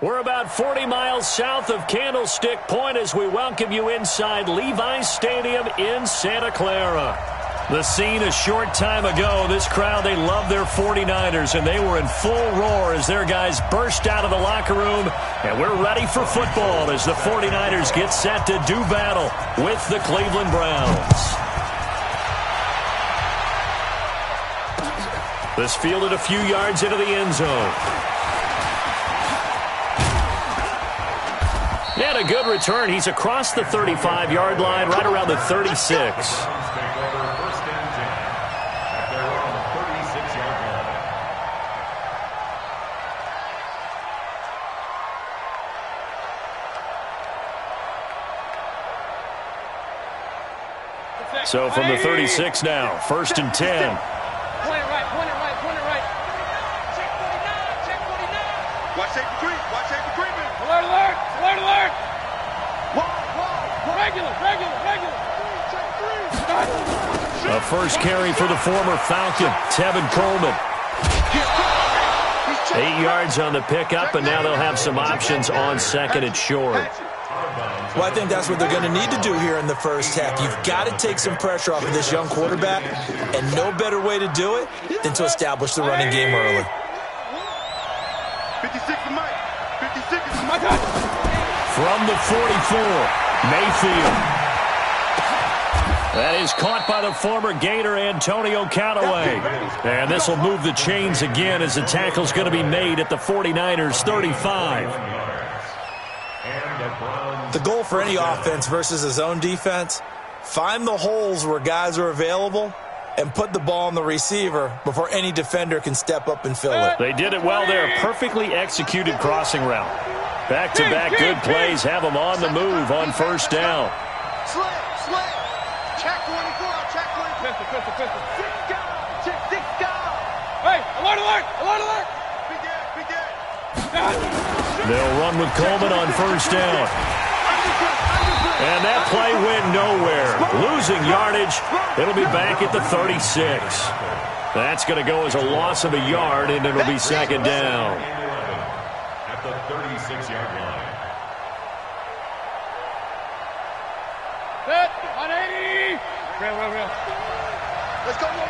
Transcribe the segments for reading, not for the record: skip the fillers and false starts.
We're about 40 miles south of Candlestick Point as we welcome you inside Levi's Stadium in Santa Clara. The scene a short time ago, this crowd, they love their 49ers, and they were in full roar as their guys burst out of the locker room. And we're ready for football as the 49ers get set to do battle with the Cleveland Browns. This fielded a few yards into the end zone. He had a good return. He's across the 35-yard line, right around the 36. So from the 36 now, 1st and 10. Point it right, point it right, point it right. Check 49, check 49. Watch safety creep, watch safety creeping. Alert, alert, alert, alert. Whoa. Regular. Check 3. A first carry for the former Falcon, Tevin Coleman. 8 yards on the pickup, and now they'll have some options on 2nd and short. Well, I think that's what they're going to need to do here in the first half. You've got to take some pressure off of this young quarterback, and no better way to do it than to establish the running game early. 56 is Mike. 56 is My God. From the 44, Mayfield. That is caught by the former Gator Antonio Callaway. And this will move the chains again as the tackle's going to be made at the 49ers 35. The goal for any offense versus his own defense, find the holes where guys are available and put the ball on the receiver before any defender can step up and fill it. They did it well there. Perfectly executed crossing route. Back-to-back good plays have them on the move on 1st down. Slip. Check 24, check 24. Pistol. 6 guys, check 6 guys. Hey, alert. Be dead. They'll run with Coleman on 1st down. And that play went nowhere. Losing yardage. It'll be back at the 36. That's going to go as a loss of a yard, and it'll be 2nd down. At the 36-yard line. Set, 180. Real. Let's go, one.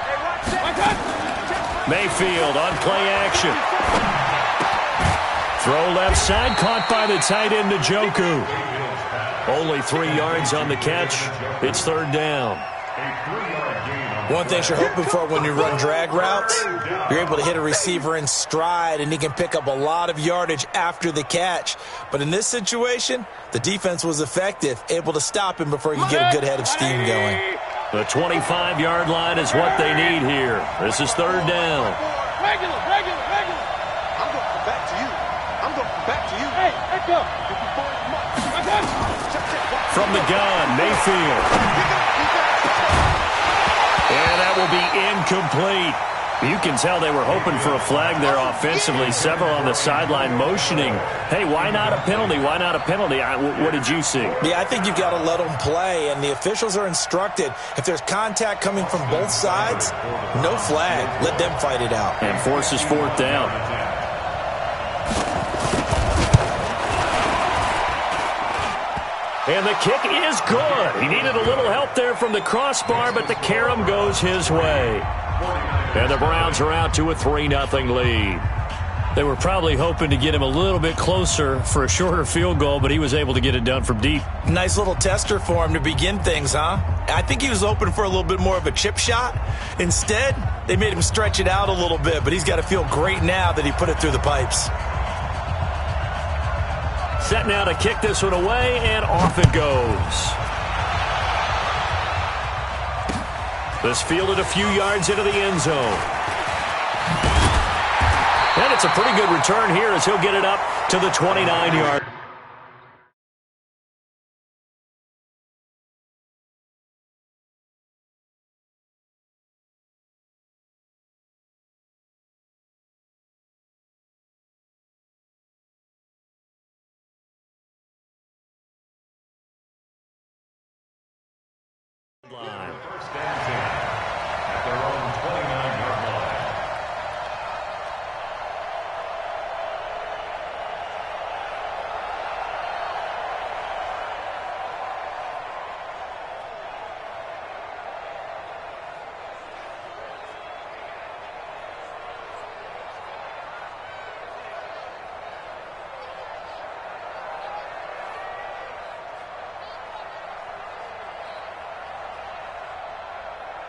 Hey, watch that. My God. Mayfield on play action. Throw left side, caught by the tight end, Njoku. Only 3 yards on the catch. It's 3rd down. One thing you're hoping for when you run drag routes, you're able to hit a receiver in stride, and he can pick up a lot of yardage after the catch. But in this situation, the defense was effective, able to stop him before he could get a good head of steam going. The 25-yard line is what they need here. This is 3rd down. Regular. I'm going back to you. Hey, let's go. My God. From the gun, Mayfield. And that will be incomplete. You can tell they were hoping for a flag there offensively. Several on the sideline motioning. Hey, why not a penalty? Why not a penalty? What did you see? Yeah, I think you've got to let them play, and the officials are instructed, if there's contact coming from both sides, no flag. Let them fight it out. And forces 4th down. And the kick is good. He needed a little help there from the crossbar, but the carom goes his way. And the Browns are out to a 3-0 lead. They were probably hoping to get him a little bit closer for a shorter field goal, but he was able to get it done from deep. Nice little tester for him to begin things, huh? I think he was hoping for a little bit more of a chip shot. Instead, they made him stretch it out a little bit, but he's got to feel great now that he put it through the pipes. Set now to kick this one away, and off it goes. This fielded a few yards into the end zone. And it's a pretty good return here as he'll get it up to the 29-yard.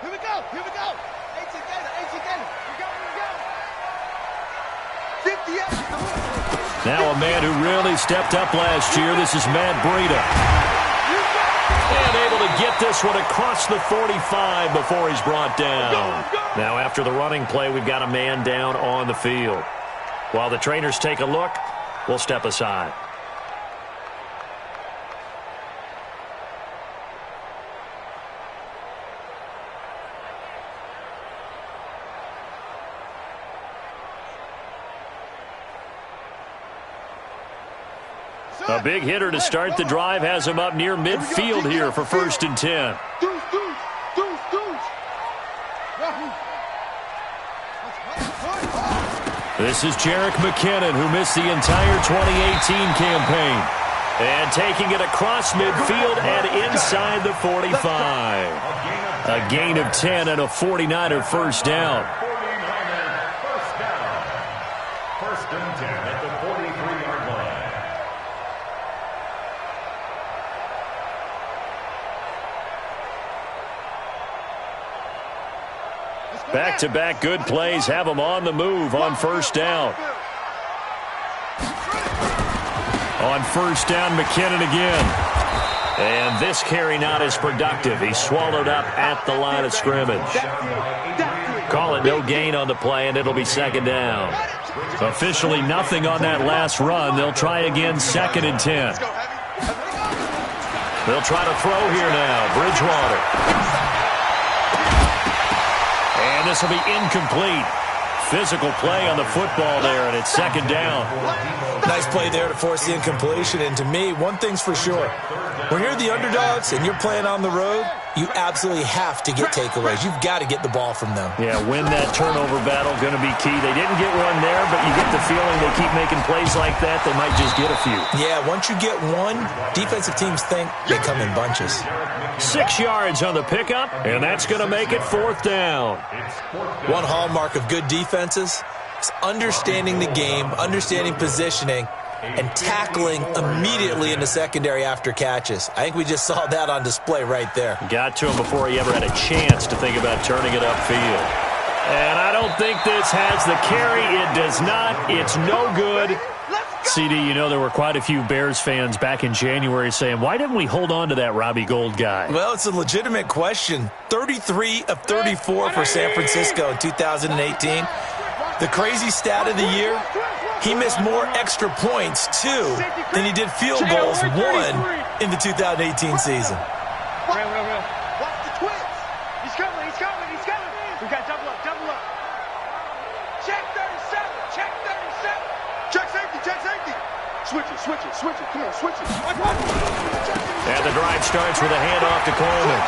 Here we go. 18 Gator. Here we go. 58. Now a man who really stepped up last year. This is Matt Breida. And able to get this one across the 45 before he's brought down. Now after the running play, we've got a man down on the field. While the trainers take a look, we'll step aside. A big hitter to start the drive has him up near midfield here for 1st and 10. This is Jerick McKinnon, who missed the entire 2018 campaign. And taking it across midfield and inside the 45. A gain of 10 and a 49er first down. 1st and 10 at the 43-yard line. Back-to-back good plays have him on the move on 1st down. On 1st down, McKinnon again. And this carry not as productive. He's swallowed up at the line of scrimmage. Call it no gain on the play, and it'll be 2nd down. Officially nothing on that last run. They'll try again 2nd and 10. They'll try to throw here now. Bridgewater. And this will be incomplete. Physical play on the football there, and it's 2nd down. Nice play there to force the incompletion. And to me, one thing's for sure. When you're the underdogs and you're playing on the road, you absolutely have to get takeaways. You've got to get the ball from them. Yeah, win that turnover battle, going to be key. They didn't get one there, but you get the feeling they keep making plays like that, they might just get a few. Yeah, once you get one, defensive teams think they come in bunches. 6 yards on the pickup, and that's going to make it 4th down. One hallmark of good defenses is understanding the game, understanding positioning, and tackling immediately in the secondary after catches. I think we just saw that on display right there. Got to him before he ever had a chance to think about turning it upfield. And I don't think this has the carry. It does not. It's no good. CD, you know there were quite a few Bears fans back in January saying, why didn't we hold on to that Robbie Gould guy? Well, it's a legitimate question. 33 of 34 for San Francisco in 2018. The crazy stat of the year, he missed more extra points, 2, than he did field goals, 1, in the 2018 season. Watch the twins. He's coming. We got double up. Check 37. Check safety. Switch it. Come on, switch it. And the drive starts with a handoff to Coleman.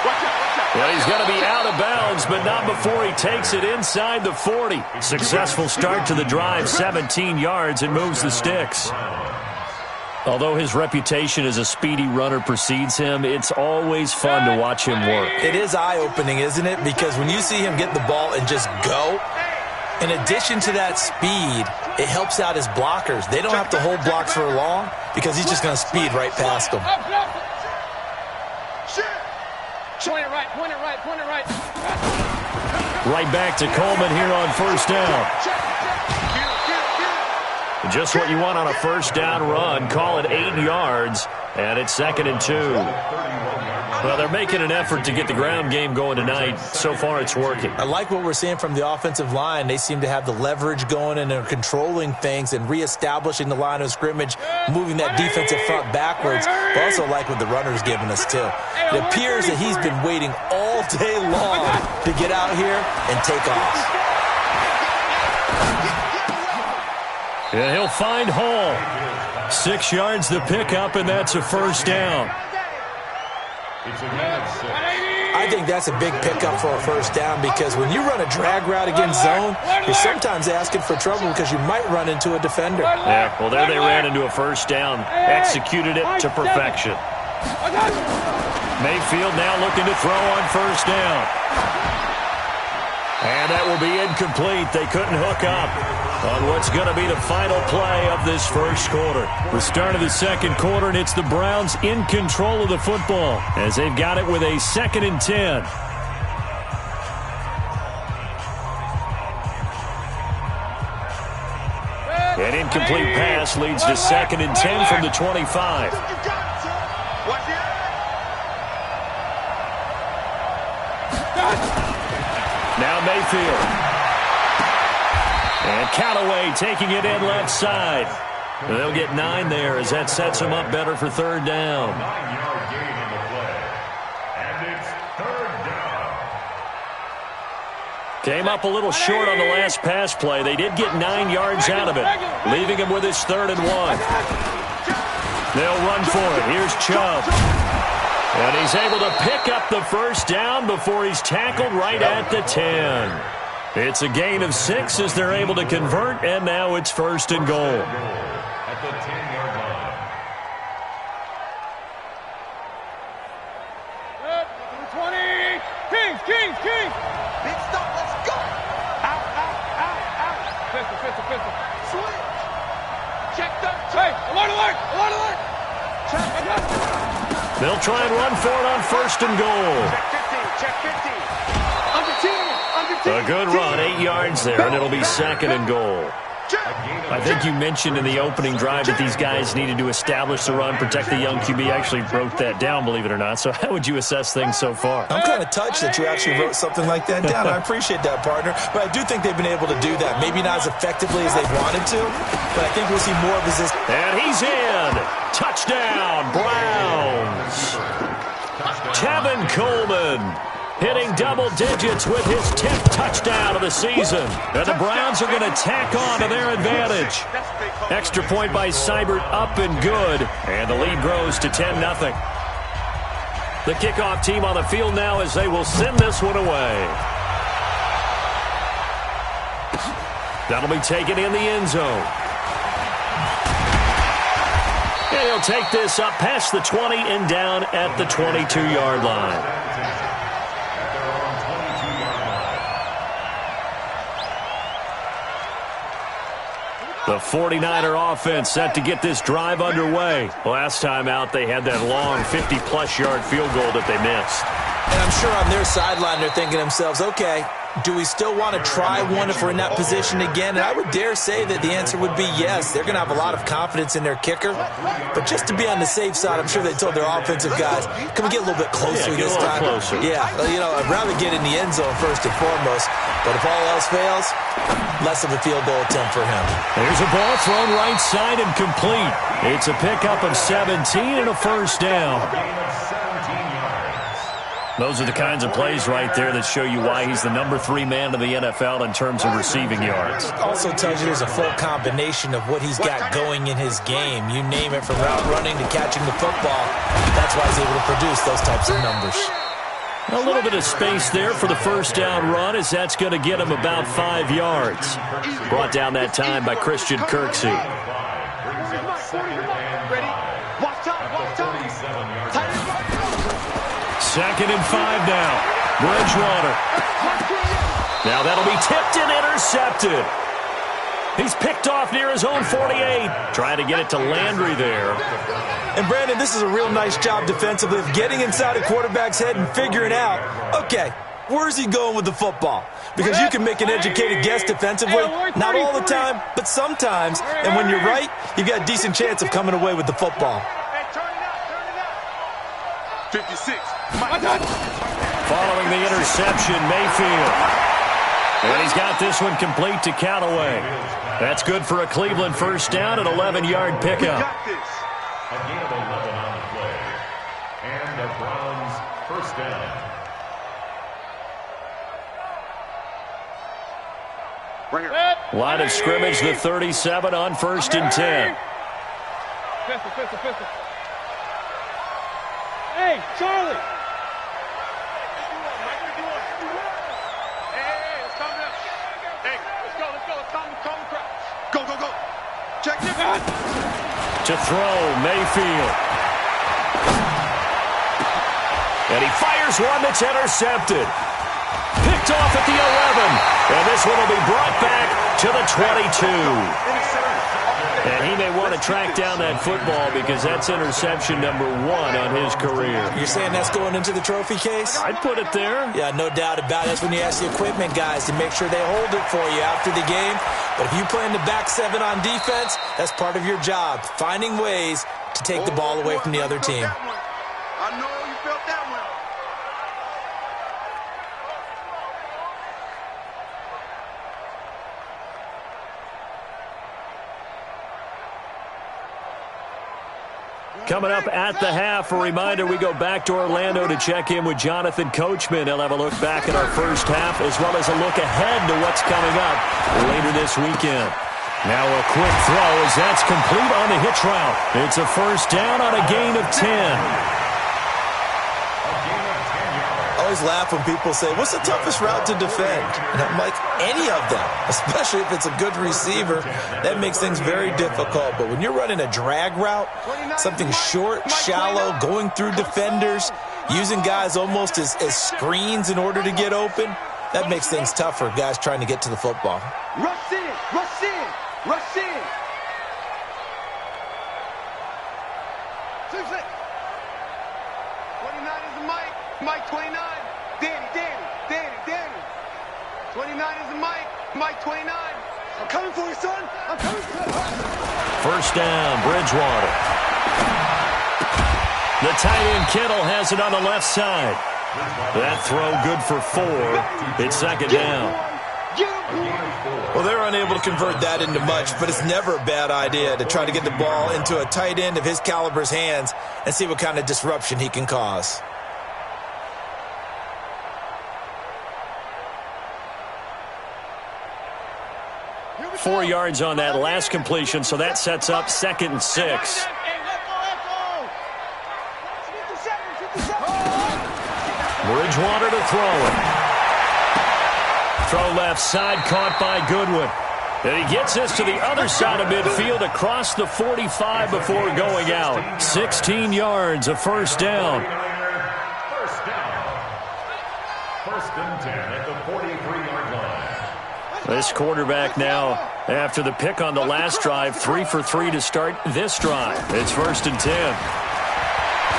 Watch out. Well, he's going to be out of bounds, but not before he takes it inside the 40. Successful start to the drive, 17 yards, and moves the sticks. Although his reputation as a speedy runner precedes him, it's always fun to watch him work. It is eye-opening, isn't it? Because when you see him get the ball and just go, in addition to that speed, it helps out his blockers. They don't have to hold blocks for long because he's just going to speed right past them. Point it right. Right back to Coleman here on 1st down. Just what you want on a 1st down run. Call it 8 yards, and it's 2nd and 2. Well, they're making an effort to get the ground game going tonight. So far, it's working. I like what we're seeing from the offensive line. They seem to have the leverage going, and they're controlling things and reestablishing the line of scrimmage, moving that defensive front backwards. But also like what the runner's giving us, too. It appears that he's been waiting all day long to get out here and take off. Yeah, he'll find Hall. 6 yards the pickup, and that's a 1st down. I think that's a big pickup for a 1st down because when you run a drag route against zone, you're sometimes asking for trouble because you might run into a defender. Yeah, well, there they ran into a 1st down, executed it to perfection. Mayfield now looking to throw on 1st down. And that will be incomplete. They couldn't hook up on what's going to be the final play of this 1st quarter. The start of the 2nd quarter, and it's the Browns in control of the football as they've got it with a 2nd and 10. An incomplete pass leads to 2nd and 10 from the 25. Now Mayfield. And Callaway taking it in left side. They'll get 9 there as that sets them up better for 3rd down. 9-yard gain on the play. And it's 3rd down. Came up a little short on the last pass play. They did get 9 yards out of it, leaving him with his 3rd and 1. They'll run for it. Here's Chubb. And he's able to pick up the 1st down before he's tackled right at the 10. It's a gain of 6 as they're able to convert, and now it's 1st and goal. At the 10-yard line. Good. 20. Kings. Big stop, let's go. Out. Pistol. Switch. Check that. Hey, alert. They'll try and run for it on 1st and goal. Check 50. Under 10. A good run, 8 yards there, and it'll be 2nd and goal. I think you mentioned in the opening drive that these guys needed to establish the run, protect the young QB. I actually wrote that down, believe it or not. So how would you assess things so far? I'm kind of touched that you actually wrote something like that down. I appreciate that, partner. But I do think they've been able to do that. Maybe not as effectively as they wanted to, but I think we'll see more of this. And he's in. Touchdown, Browns. Tevin Coleman hitting double digits with his 10th touchdown of the season. And the Browns are going to tack on to their advantage. Extra point by Seibert up and good. And the lead grows to 10-0. The kickoff team on the field now as they will send this one away. That'll be taken in the end zone. And he'll take this up past the 20 and down at the 22-yard line. The 49er offense set to get this drive underway. Last time out, they had that long 50-plus yard field goal that they missed. And I'm sure on their sideline they're thinking to themselves, okay, do we still want to try one if we're in that position again? And I would dare say that the answer would be yes. They're going to have a lot of confidence in their kicker. But just to be on the safe side, I'm sure they told their offensive guys, can we get a little bit closer this time? Closer. Yeah, I'd rather get in the end zone first and foremost. But if all else fails, less of a field goal attempt for him. There's a ball thrown right side and complete. It's a pickup of 17 and a 1st down. Those are the kinds of plays right there that show you why he's the number 3 man in the NFL in terms of receiving yards. Also tells you there's a full combination of what he's got going in his game. You name it, from route running to catching the football. That's why he's able to produce those types of numbers. A little bit of space there for the 1st down run, as that's going to get him about 5 yards. Brought down that time by Christian Kirksey. Ready? Watch time. 2nd and 5 now. Bridgewater. Now that'll be tipped and intercepted. He's picked off near his own 48. Trying to get it to Landry there. And Brandon, this is a real nice job defensively of getting inside a quarterback's head and figuring out, okay, where's he going with the football? Because you can make an educated guess defensively, not all the time, but sometimes. And when you're right, you've got a decent chance of coming away with the football. Hey, turn it out. 56. Following the interception, Mayfield. And he's got this one complete to Callaway. That's good for a Cleveland 1st down, an 11-yard pickup. A gain of 11 on the play. And the Browns 1st down. Line of scrimmage, the 37 on 1st and 10. Pistol. Hey, Charlie. Go. Check it. To throw, Mayfield. And he fires one that's intercepted. Picked off at the 11. And this one will be brought back to the 22. And he may want to track down that football because that's interception number 1 on his career. You're saying that's going into the trophy case? I'd put it there. Yeah, no doubt about it. That's when you ask the equipment guys to make sure they hold it for you after the game. But if you play in the back 7 on defense, that's part of your job, finding ways to take the ball away from the other team. I know you felt that one. Coming up at the half, a reminder, we go back to Orlando to check in with Jonathan Coachman. He'll have a look back at our first half as well as a look ahead to what's coming up later this weekend. Now a quick throw as that's complete on the hitch route. It's a first down on a gain of 10. I always laugh when people say, what's the toughest route to defend? And I'm like, any of them, especially if it's a good receiver. That makes things very difficult. But when you're running a drag route, something short, shallow, going through defenders, using guys almost as screens in order to get open, that makes things tougher, guys trying to get to the football. Rush in, rush in, rush in. 29 is the Mike. Mike 29. Danny. 29 is the Mike. Mike 29. I'm coming for you, son. I'm coming for you. First down, Bridgewater. The tight end Kittle has it on the left side. That throw good for 4. It's second down. Well, they're unable to convert that into much, but it's never a bad idea to try to get the ball into a tight end of his caliber's hands and see what kind of disruption he can cause. Four yards on that last completion, so that sets up 2nd and 6. Bridgewater to throw it. Throw left side, caught by Goodwin. And he gets this to the other side of midfield across the 45 before going out. 16 yards, a first down. First and 10 at the 43-yard line. This quarterback now, after the pick on the last drive, 3 for 3 to start this drive. It's 1st and 10.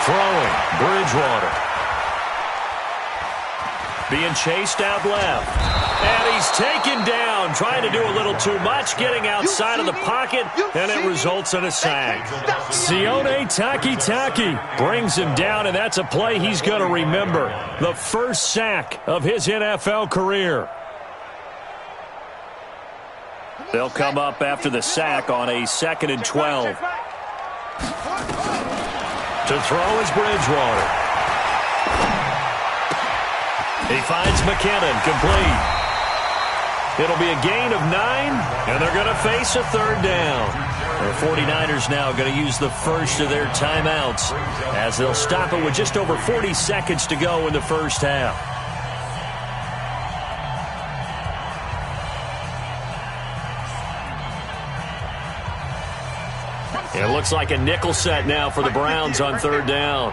Throwing, Bridgewater. Being chased out left. And he's taken down, trying to do a little too much, getting outside of the pocket, and it results in a sack. Sione Takitaki brings him down, and that's a play he's going to remember. The first sack of his NFL career. They'll come up after the sack on a 2nd and 12. To throw is Bridgewater. He finds McKinnon, complete. It'll be a gain of 9, and they're going to face a 3rd down. The 49ers now going to use the first of their timeouts as they'll stop it with just over 40 seconds to go in the first half. It looks like a nickel set now for the Browns on 3rd down.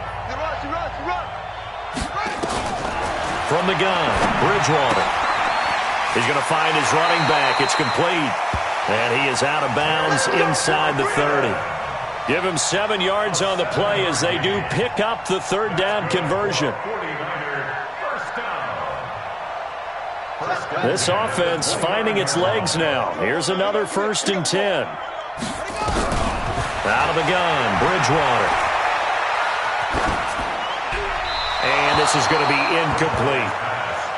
From the gun, Bridgewater. He's going to find his running back. It's complete. And he is out of bounds inside the 30. Give him 7 yards on the play as they do pick up the 3rd down conversion. This offense finding its legs now. Here's another 1st and 10. Out of the gun, Bridgewater. And this is going to be incomplete.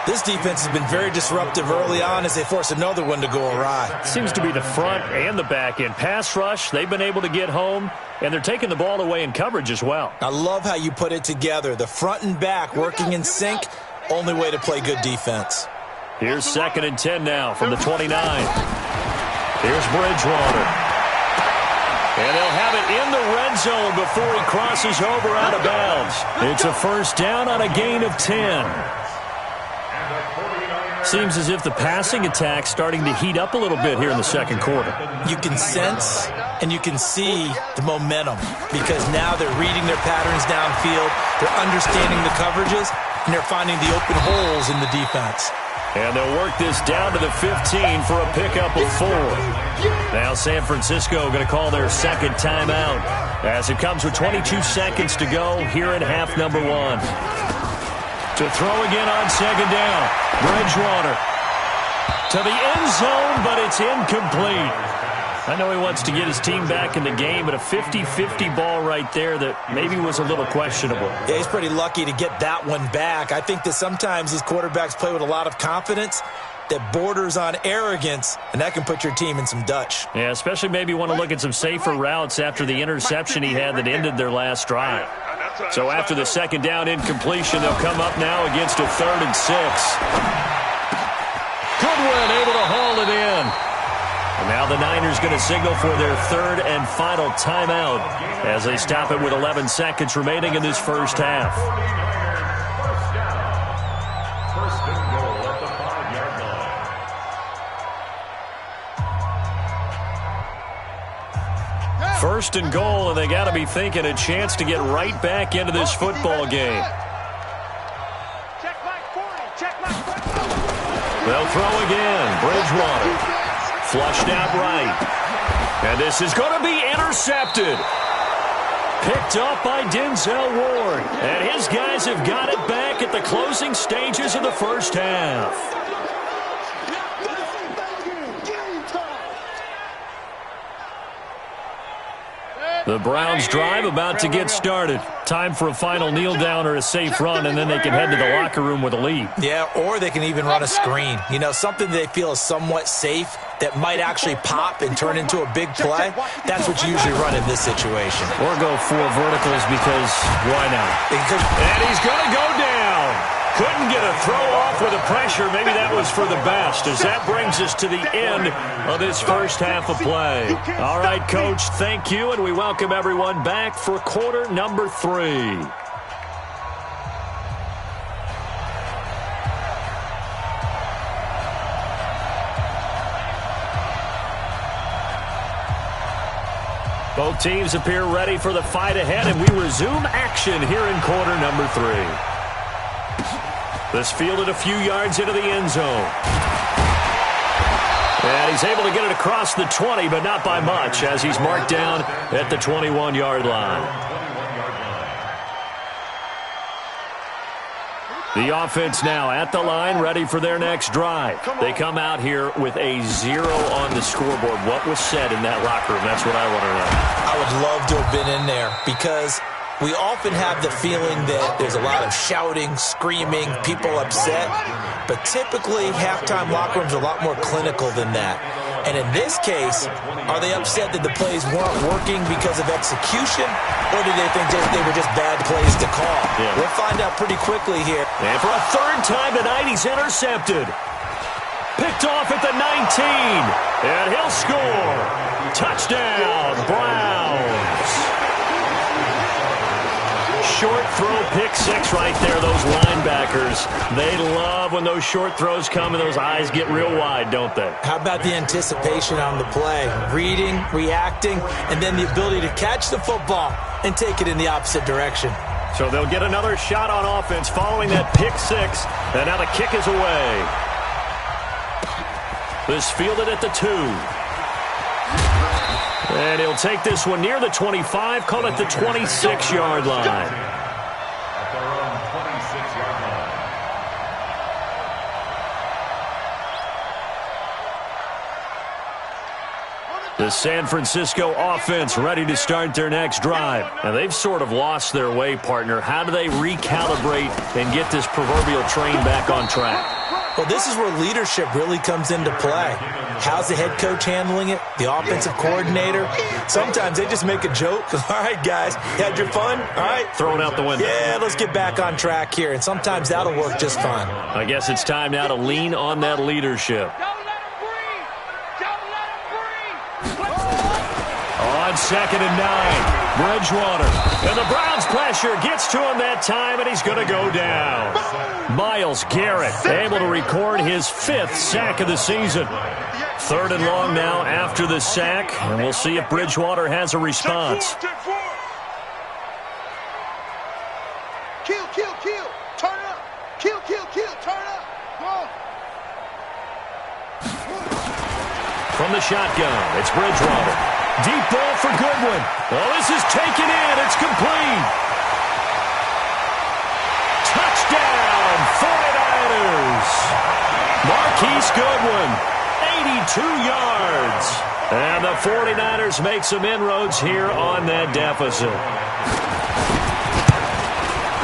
This defense has been very disruptive early on as they force another one to go awry. Seems to be the front and the back end. Pass rush, they've been able to get home, and they're taking the ball away in coverage as well. I love how you put it together. The front and back working in sync, only way to play good defense. Here's 2nd and 10 now from the 29. Here's Bridgewater. And they'll have it in the red zone before he crosses over out of bounds. It's a first down on a gain of 10. Seems as if the passing attack's starting to heat up a little bit here in the second quarter. You can sense and you can see the momentum because now they're reading their patterns downfield, they're understanding the coverages, and they're finding the open holes in the defense. And they'll work this down to the 15 for a pickup of 4. Now San Francisco going to call their second timeout as it comes with 22 seconds to go here in half number 1. To throw again on second down. Bridgewater to the end zone, but it's incomplete. I know he wants to get his team back in the game, but a 50-50 ball right there that maybe was a little questionable. Yeah, he's pretty lucky to get that one back. I think that sometimes these quarterbacks play with a lot of confidence that borders on arrogance, and that can put your team in some Dutch. Yeah, especially maybe want to look at some safer routes after the interception he had that ended their last drive. So after the second down incompletion, they'll come up now against a 3rd and 6. Goodwin able to haul it in. And now the Niners going to signal for their 3rd and final timeout as they stop it with 11 seconds remaining in this first half. First and goal at the 5-yard line. First and goal, and they got to be thinking a chance to get right back into this football game. They'll throw again. Bridgewater. Flushed out right. And this is going to be intercepted. Picked up by Denzel Ward. And his guys have got it back at the closing stages of the first half. The Browns drive about to get started. Time for a final kneel down or a safe run, and then they can head to the locker room with a lead. Yeah, or they can even run a screen. You know, something they feel is somewhat safe that might actually pop and turn into a big play. That's what you usually run in this situation. Or go 4 verticals because why not? And he's going to go down. Couldn't get a throw off with the pressure. Maybe that was for the best, as that brings us to the end of this first half of play. All right, Coach, thank you, and we welcome everyone back for quarter number 3. Both teams appear ready for the fight ahead, and we resume action here in quarter number 3. This fielded a few yards into the end zone. And he's able to get it across the 20, but not by much, as he's marked down at the 21-yard line. The offense now at the line, ready for their next drive. They come out here with a 0 on the scoreboard. What was said in that locker room? That's what I want to know. I would love to have been in there because we often have the feeling that there's a lot of shouting, screaming, people upset. But typically, halftime locker rooms are a lot more clinical than that. And in this case, are they upset that the plays weren't working because of execution? Or do they think they were just bad plays to call? Yeah. We'll find out pretty quickly here. And for a 3rd time tonight, he's intercepted. Picked off at the 19. And he'll score. Touchdown, Browns. Short throw, pick 6 right there. Those linebackers, they love when those short throws come and those eyes get real wide, don't they? How about the anticipation on the play? Reading, reacting, and then the ability to catch the football and take it in the opposite direction. So they'll get another shot on offense following that pick 6. And now the kick is away. This fielded at the 2. And he'll take this one near the 25, call it the 26-yard line. At their own 26-yard line. The San Francisco offense ready to start their next drive. And they've sort of lost their way, partner. How do they recalibrate and get this proverbial train back on track? Well, this is where leadership really comes into play. How's the head coach handling it? The offensive coordinator? Sometimes they just make a joke. All right, guys, you had your fun? All right. Throw it out the window. Yeah, let's get back on track here. And sometimes that'll work just fine. I guess it's time now to lean on that leadership. Don't let him breathe. Don't let him breathe. On on 2nd and 9. Bridgewater. And the Browns' pressure gets to him that time, and he's going to go down. Myles Garrett able to record his 5th sack of the season. 3rd and long now after the sack, and we'll see if Bridgewater has a response. Kill, kill, kill. Turn up. Kill, kill, kill. Turn up. Go on. From the shotgun, it's Bridgewater. Deep ball for Goodwin. Oh, this is taken in. It's complete. Touchdown, 49ers. Marquise Goodwin, 82 yards. And the 49ers make some inroads here on that deficit.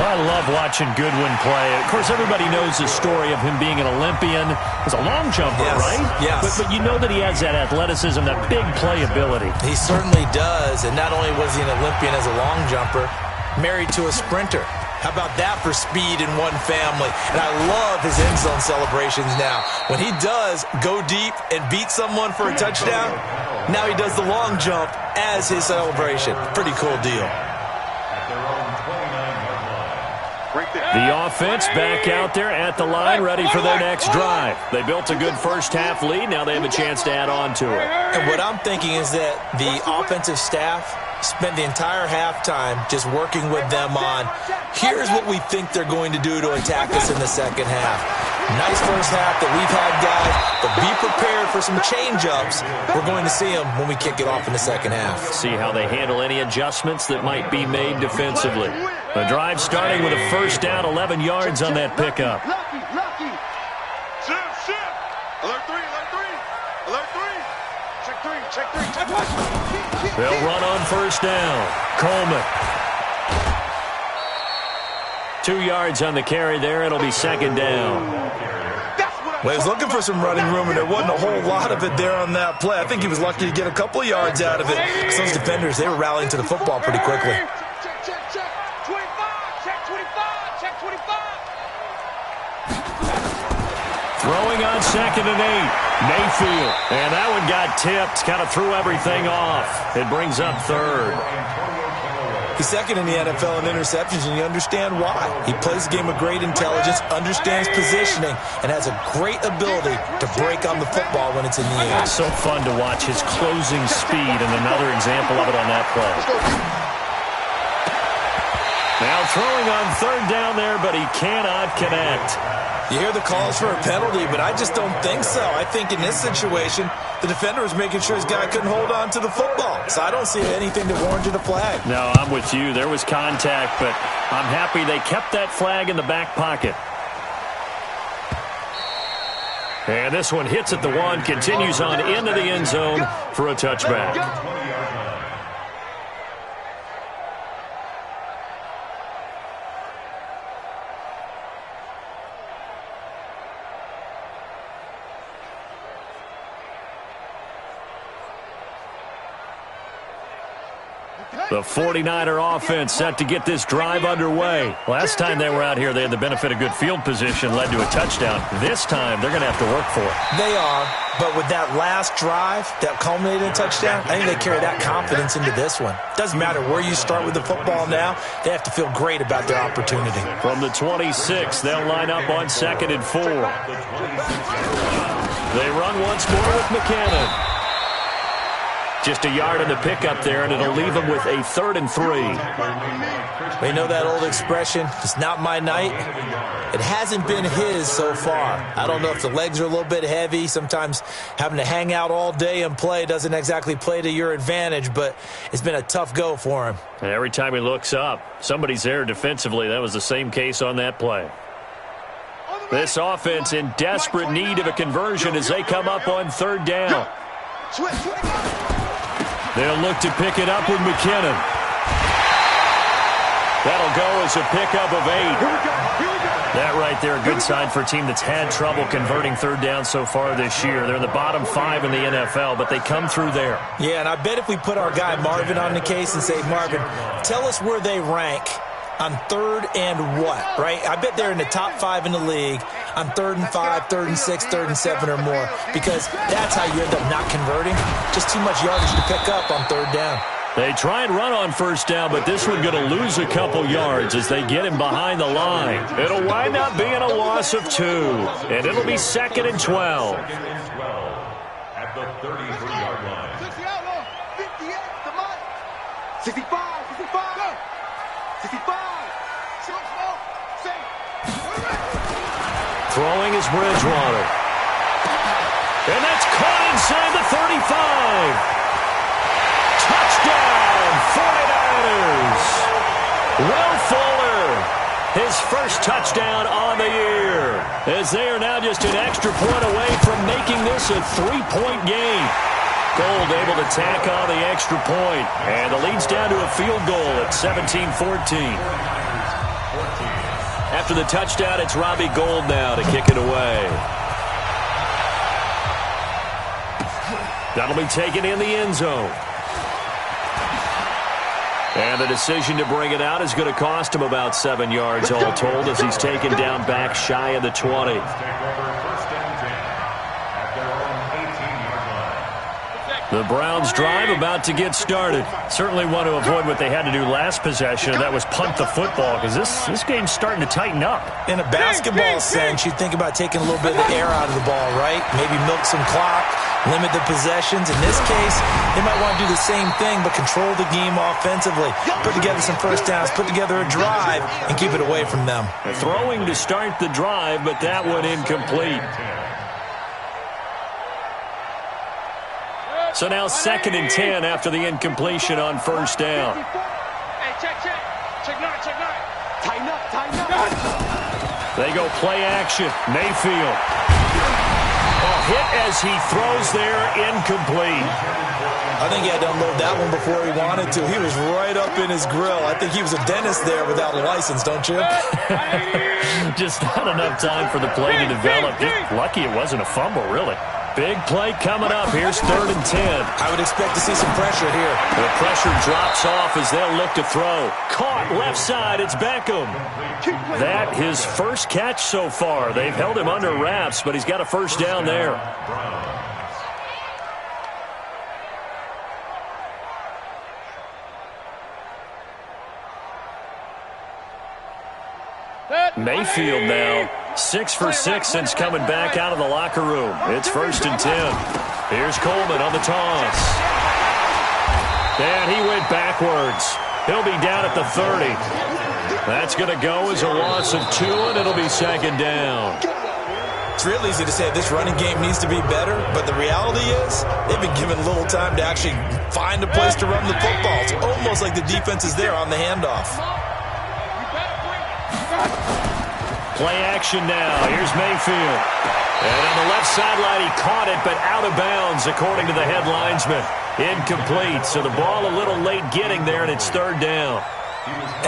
I love watching Goodwin play. Of course, everybody knows the story of him being an Olympian. He's a long jumper, yes, right? Yes. But you know that he has that athleticism, that big playability. He certainly does. And not only was he an Olympian as a long jumper, married to a sprinter. How about that for speed in one family? And I love his end zone celebrations now. When he does go deep and beat someone for a touchdown, now he does the long jump as his celebration. Pretty cool deal. The offense back out there at the line, ready for their next drive. They built a good first-half lead. Now they have a chance to add on to it. And what I'm thinking is that the offensive staff spent the entire halftime just working with them on, here's what we think they're going to do to attack us in the second half. Nice first half that we've had, guys, but be prepared for some change-ups. We're going to see them when we kick it off in the second half. See how they handle any adjustments that might be made defensively. The drive starting with a first down, 11 yards on that pickup. Lucky. Shift. Alert 3. Check 1. They'll run on first down. Coleman. 2 yards on the carry there. It'll be second down. Well, he was looking for some running room, and there wasn't a whole lot of it there on that play. I think he was lucky to get a couple of yards out of it. Because those defenders, they were rallying to the football pretty quickly. Check. 25. Check 25. Throwing on 2nd and 8. Mayfield. And that one got tipped. Kind of threw everything off. It brings up 3rd. He's 2nd in the NFL in interceptions, and you understand why. He plays the game with great intelligence, understands positioning, and has a great ability to break on the football when it's in the air. So fun to watch his closing speed, and another example of it on that play. Now throwing on 3rd down there, but he cannot connect. You hear the calls for a penalty, but I just don't think so. I think in this situation, the defender was making sure his guy couldn't hold on to the football. So I don't see anything that warranted a flag. No, I'm with you. There was contact, but I'm happy they kept that flag in the back pocket. And this one hits at the 1, continues on into the end zone for a touchback. The 49er offense set to get this drive underway. Last time they were out here, they had the benefit of good field position, led to a touchdown. This time, they're going to have to work for it. They are, but with that last drive that culminated in a touchdown, I think they carry that confidence into this one. Doesn't matter where you start with the football now, they have to feel great about their opportunity. From the 26, they'll line up on 2nd and 4. They run once more with McKinnon. Just a yard in the pickup there, and it'll leave them with a 3rd and 3. They know that old expression, it's not my night. It hasn't been his so far. I don't know if the legs are a little bit heavy. Sometimes having to hang out all day and play doesn't exactly play to your advantage, but it's been a tough go for him. And every time he looks up, somebody's there defensively. That was the same case on that play. This offense in desperate need of a conversion as they come up on 3rd down. They'll look to pick it up with McKinnon. That'll go as a pickup of 8. That right there, a good sign for a team that's had trouble converting 3rd down so far this year. They're in the bottom 5 in the NFL, but they come through there. Yeah, and I bet if we put our guy Marvin on the case and say, Marvin, tell us where they rank on 3rd and what, right? I bet they're in the top 5 in the league on 3rd and 5, 3rd and 6, 3rd and 7 or more, because that's how you end up not converting. Just too much yardage to pick up on 3rd down. They try and run on first down, but this one going to lose a couple yards as they get him behind the line. It'll wind up being a loss of 2, and it'll be 2nd and 12. At the 33-yard line. 60 out, 58, the mark. 65, 65, go. 65. Slow, safe. Throwing is Bridgewater. And that's caught inside the 35. Touchdown, 49ers. Will Fuller, his first touchdown on the year, as they are now just an extra point away from making this a 3-point game. Gold able to tack on the extra point, and the lead's down to a field goal at 17-14. After the touchdown, it's Robbie Gould now to kick it away. That'll be taken in the end zone. And the decision to bring it out is going to cost him about 7 yards all told, as he's taken down back shy of the 20. The Browns drive about to get started. Certainly want to avoid what they had to do last possession, and that was punt the football, because this game's starting to tighten up. In a basketball sense, you think about taking a little bit of the air out of the ball, right? Maybe milk some clock, limit the possessions. In this case, they might want to do the same thing, but control the game offensively. Put together some first downs, put together a drive, and keep it away from them. Throwing to start the drive, but that one incomplete. So now 2nd and 10 after the incompletion on first down. Hey, check. Check nine. Tighten up. They go play action. Mayfield. Hit as he throws there, incomplete. I think he had to unload that one before he wanted to. He was right up in his grill. I think he was a dentist there without a license, don't you? Just not enough time for the play to develop. Just lucky it wasn't a fumble, really. Big play coming up. Here's 3rd and 10. I would expect to see some pressure here. The pressure drops off as they'll look to throw. Caught left side. It's Beckham. That his first catch so far. They've held him under wraps, but he's got a first down there. Mayfield now 6 for 6 since coming back out of the locker room. It's 1st and 10. Here's Coleman on the toss. And he went backwards. He'll be down at the 30. That's going to go as a loss of 2, and it'll be 2nd down. It's real easy to say this running game needs to be better, but the reality is they've been given little time to actually find a place to run the football. It's almost like the defense is there on the handoff. Play action now. Here's Mayfield. And on the left sideline, he caught it, but out of bounds, according to the head linesman. Incomplete. So the ball a little late getting there, and it's 3rd down.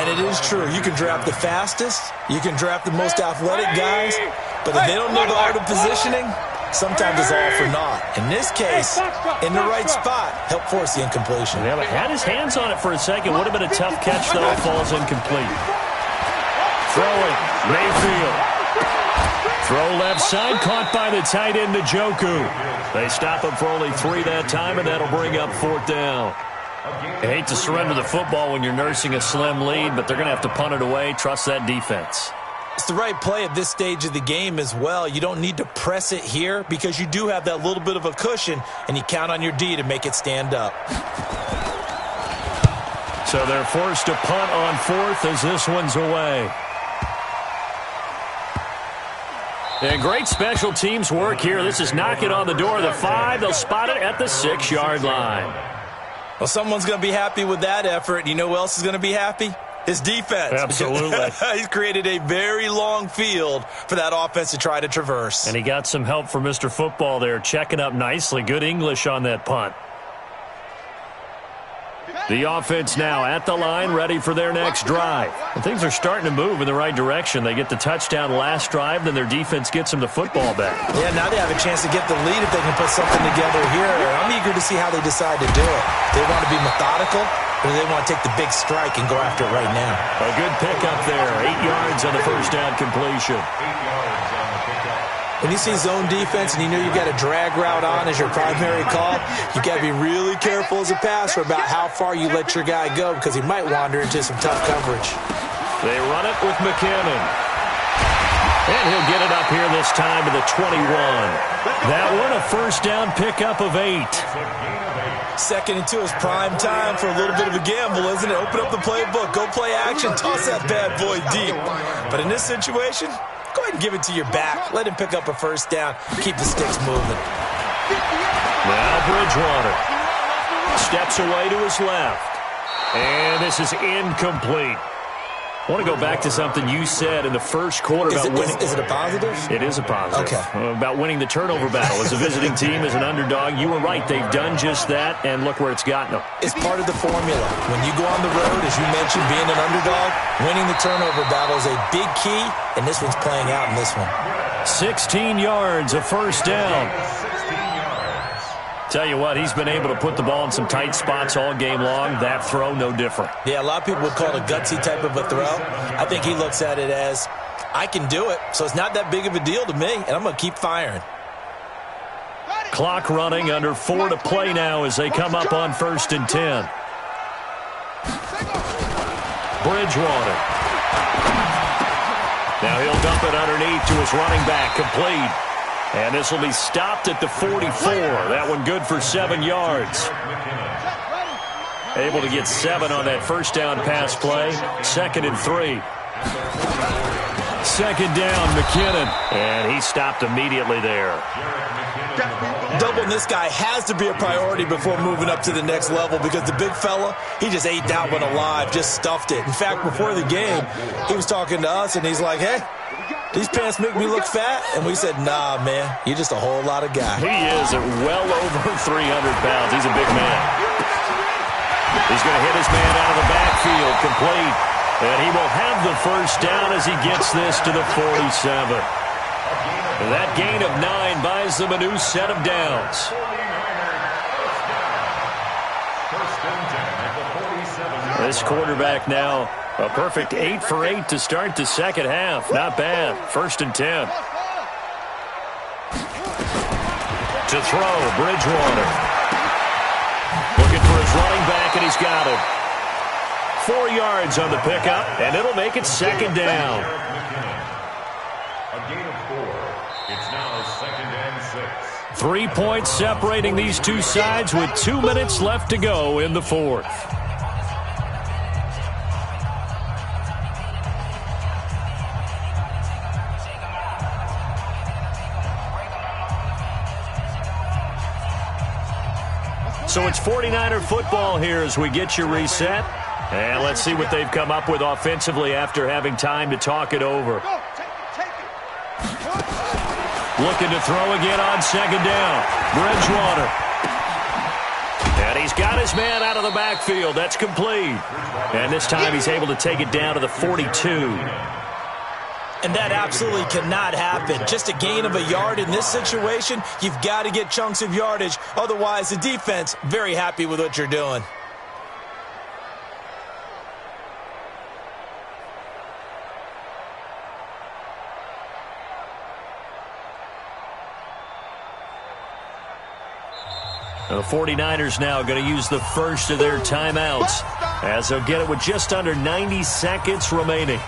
And it is true. You can draft the fastest. You can draft the most athletic guys. But if they don't know the art of positioning, sometimes it's all for naught. In this case, in the right spot, help force the incompletion. Yeah, but had his hands on it for a second. Would have been a tough catch, though. Falls incomplete. Throwing, Mayfield. Throw left side, caught by the tight end, Njoku. They stop him for only 3 that time, and that'll bring up 4th down. I hate to surrender the football when you're nursing a slim lead, but they're going to have to punt it away. Trust that defense. It's the right play at this stage of the game as well. You don't need to press it here because you do have that little bit of a cushion, and you count on your D to make it stand up. So they're forced to punt on 4th as this one's away. And great special teams work here. This is knocking on the door of the 5. They'll spot it at the 6-yard line. Well, someone's going to be happy with that effort. You know who else is going to be happy? His defense. Absolutely. He's created a very long field for that offense to try to traverse. And he got some help from Mr. Football there, checking up nicely. Good English on that punt. The offense now at the line, ready for their next drive. And things are starting to move in the right direction. They get the touchdown last drive, then their defense gets them the football back. Yeah, now they have a chance to get the lead if they can put something together here. I'm eager to see how they decide to do it. They want to be methodical, or do they want to take the big strike and go after it right now? A good pickup there. 8 yards on the first down completion. 8 yards on the pickup. When you see zone defense and you know you've got a drag route on as your primary call, you got to be really careful as a passer about how far you let your guy go because he might wander into some tough coverage. They run it with McKinnon. And he'll get it up here this time to the 21. That one a first down pickup of 8. 2nd and 2 is prime time for a little bit of a gamble, isn't it? Open up the playbook, go play action, toss that bad boy deep. But in this situation, go ahead and give it to your back. Let him pick up a first down. Keep the sticks moving. Now Bridgewater steps away to his left. And this is incomplete. I want to go back to something you said in the first quarter about winning. Is it a positive? It is a positive. Okay. About winning the turnover battle. As a visiting team, as an underdog, you were right. They've done just that, and look where it's gotten them. It's part of the formula. When you go on the road, as you mentioned, being an underdog, winning the turnover battle is a big key, and this one's playing out in this one. 16 yards, a first down. Tell you what, he's been able to put the ball in some tight spots all game long. That throw, no different. Yeah, a lot of people would call it a gutsy type of a throw. I think he looks at it as, I can do it, so it's not that big of a deal to me, and I'm going to keep firing. Clock running, under 4 to play now as they come up on 1st and 10. Bridgewater. Now he'll dump it underneath to his running back, complete. And this will be stopped at the 44. That one good for 7 yards. Able to get 7 on that first down pass play. 2nd and 3. 2nd down, McKinnon. And he stopped immediately there. Doubling this guy has to be a priority before moving up to the next level because the big fella, he just ate that one alive, just stuffed it. In fact, before the game, he was talking to us, and he's like, hey, these pants make me look fat? And we said, nah, man, you're just a whole lot of guy. He is at well over 300 pounds. He's a big man. He's going to hit his man out of the backfield, complete. And he will have the first down as he gets this to the 47. And that gain of 9 buys them a new set of downs. This quarterback now a perfect 8 for 8 to start the second half. Not bad. 1st and 10. To throw, Bridgewater. Looking for his running back, and he's got it. 4 yards on the pickup, and it'll make it 2nd down. A gain of 4. It's now 2nd and 6. 3 points separating these two sides with 2 minutes left to go in the 4th. So it's 49er football here as we get you reset. And let's see what they've come up with offensively after having time to talk it over. Looking to throw again on 2nd down. Bridgewater. And he's got his man out of the backfield. That's complete. And this time he's able to take it down to the 42. And that absolutely cannot happen. Just a gain of a yard in this situation, you've got to get chunks of yardage. Otherwise, the defense, very happy with what you're doing. The 49ers now going to use the first of their timeouts as they'll get it with just under 90 seconds remaining.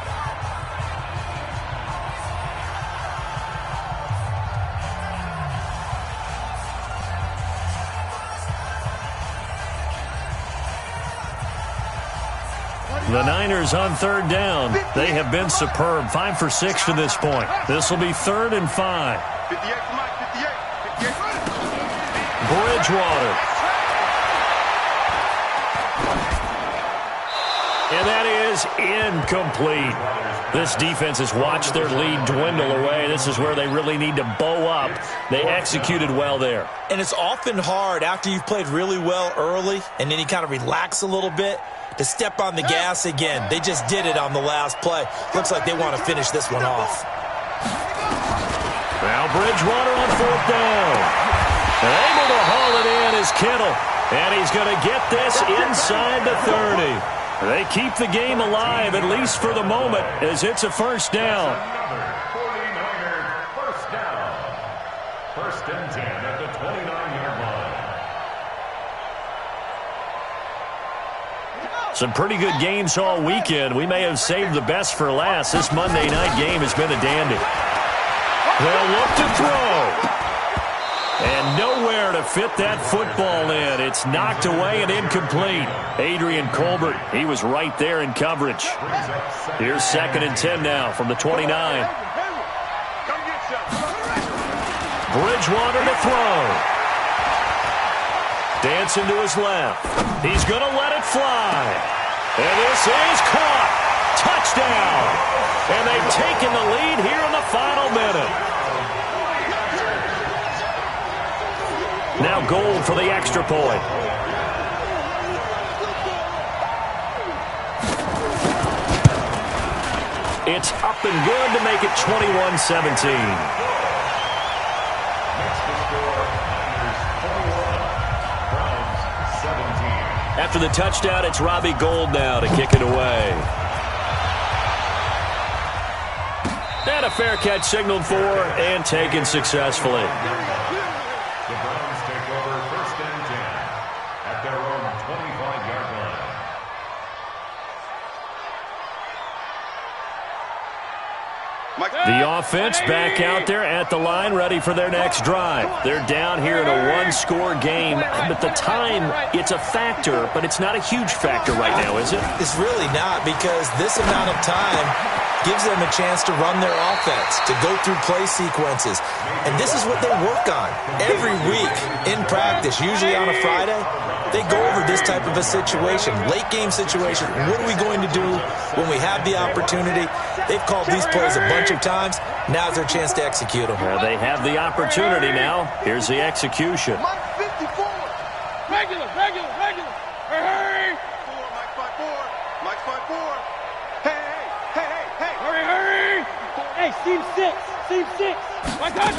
The Niners on 3rd down. They have been superb. 5 for 6 to this point. This will be 3rd and 5. 58, come on, 58. 58. Bridgewater. And that is incomplete. This defense has watched their lead dwindle away. This is where they really need to bow up. They executed well there. And it's often hard after you've played really well early and then you kind of relax a little bit to step on the gas again. They just did it on the last play. Looks like they want to finish this one off. Now Bridgewater on 4th down. Able to haul it in is Kittle. And he's going to get this inside the 30. They keep the game alive, at least for the moment, as it's a first down. Another 49er first down. First and 10 at the 29-yard line. Some pretty good games all weekend. We may have saved the best for last. This Monday night game has been a dandy. They'll look to throw. And nowhere to fit that football in. It's knocked away and incomplete. Adrian Colbert, he was right there in coverage. Here's 2nd and 10 now from the 29. Bridgewater to throw. Dancing to his left. He's going to let it fly. And this is caught. Touchdown. And they've taken the lead here in the final minute. Now Gold for the extra point. It's up and good to make it 21-17. After the touchdown, it's Robbie Gould now to kick it away. And a fair catch signaled for and taken successfully. The Browns take over 1st and 10 at their own 25-yard line. The offense back out there at the line, ready for their next drive. They're down here in a one-score game, but the time, it's a factor, but it's not a huge factor right now, is it? It's really not, because this amount of time gives them a chance to run their offense, to go through play sequences. And this is what they work on every week in practice, usually on a Friday. They go over this type of a situation, late-game situation. What are we going to do when we have the opportunity? They've called these plays a bunch of times. Now's their chance to execute them. Well, they have the opportunity now. Here's the execution. Mike 54. Regular. Hurry. Mike 54. Mike 54. Hey. Hurry. Hey, seam 6. My God.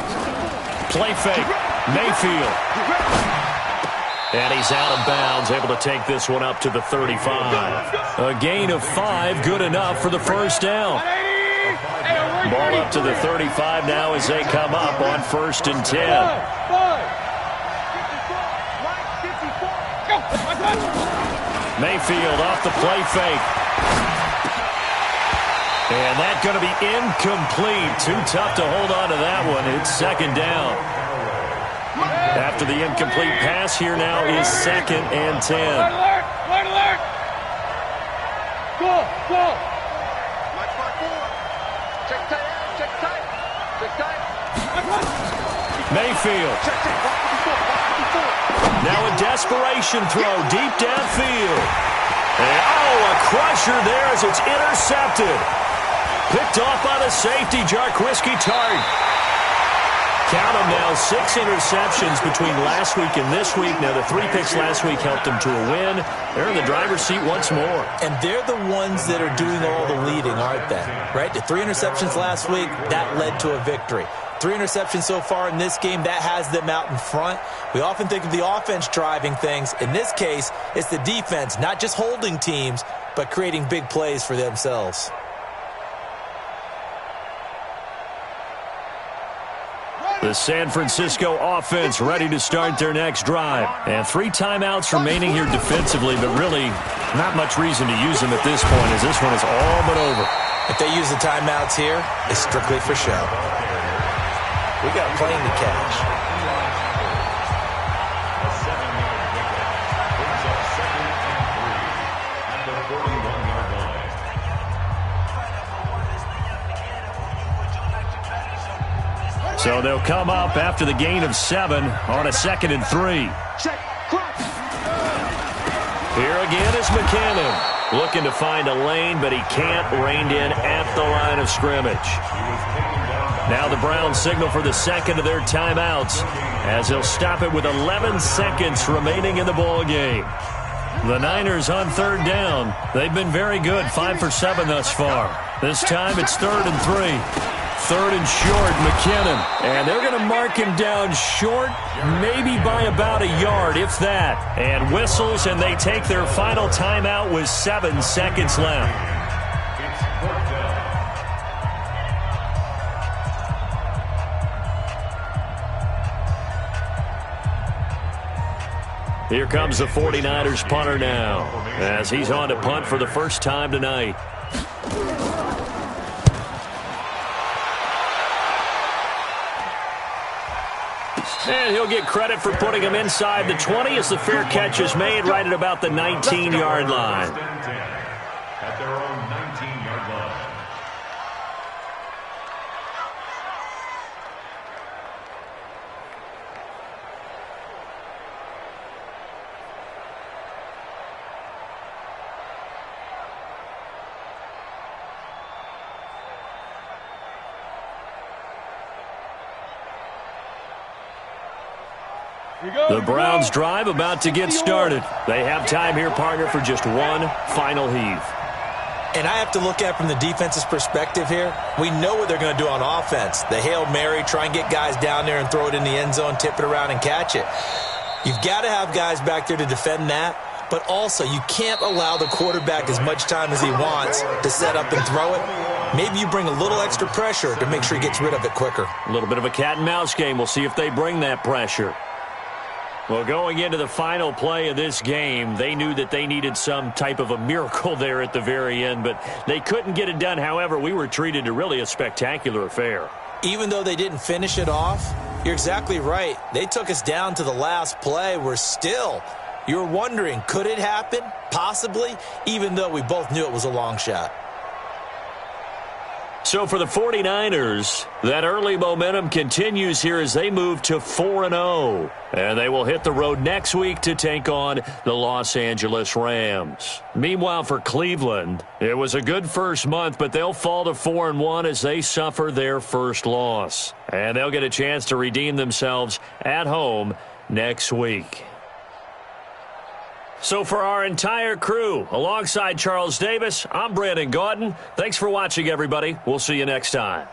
Play fake. Mayfield. And he's out of bounds, able to take this one up to the 35. A gain of 5, good enough for the first down. Ball up to the 35 now as they come up on 1st and 10. Mayfield off the play fake. And that's going to be incomplete. Too tough to hold on to that one. It's 2nd down. After the incomplete pass, here now is 2nd and 10. Red alert. Go. Mike 54. Check tight. Mayfield. Check. Now a desperation throw deep downfield. And, a crusher there as it's intercepted. Picked off by the safety, Jarquiski Tart. Count them now, 6 interceptions between last week and this week. Now, the 3 picks last week helped them to a win. They're in the driver's seat once more. And they're the ones that are doing all the leading, aren't they? Right? The 3 interceptions last week, that led to a victory. 3 interceptions so far in this game, that has them out in front. We often think of the offense driving things. In this case, it's the defense, not just holding teams, but creating big plays for themselves. The San Francisco offense ready to start their next drive. And 3 timeouts remaining here defensively, but really not much reason to use them at this point, as this one is all but over. If they use the timeouts here, it's strictly for show. We got a plane to catch. So they'll come up after the gain of 7 on a 2nd and 3. Here again is McKinnon. Looking to find a lane, but he can't. Reined in at the line of scrimmage. Now the Browns signal for the 2nd of their timeouts as they'll stop it with 11 seconds remaining in the ball game. The Niners on 3rd down. They've been very good, 5 for 7 thus far. This time it's 3rd and 3. 3rd and short, McKinnon. And they're going to mark him down short, maybe by about a yard, if that. And whistles, and they take their final timeout with 7 seconds left. Here comes the 49ers punter now, as he's on to punt for the first time tonight. And he'll get credit for putting him inside the 20 as the fair catch is made right at about the 19-yard line. At their own 19-yard line. The Browns' drive about to get started. They have time here, partner, for just one final heave. And I have to look at it from the defense's perspective here. We know what they're going to do on offense. The Hail Mary, try and get guys down there and throw it in the end zone, tip it around and catch it. You've got to have guys back there to defend that, but also you can't allow the quarterback as much time as he wants to set up and throw it. Maybe you bring a little extra pressure to make sure he gets rid of it quicker. A little bit of a cat and mouse game. We'll see if they bring that pressure. Well, going into the final play of this game, they knew that they needed some type of a miracle there at the very end, but they couldn't get it done. However, we were treated to really a spectacular affair. Even though they didn't finish it off, you're exactly right. They took us down to the last play. We're still, you're wondering, could it happen? Possibly, even though we both knew it was a long shot. So for the 49ers, that early momentum continues here as they move to 4-0. And they will hit the road next week to take on the Los Angeles Rams. Meanwhile, for Cleveland, it was a good first month, but they'll fall to 4-1 as they suffer their first loss. And they'll get a chance to redeem themselves at home next week. So for our entire crew, alongside Charles Davis, I'm Brandon Gaudin. Thanks for watching, everybody. We'll see you next time.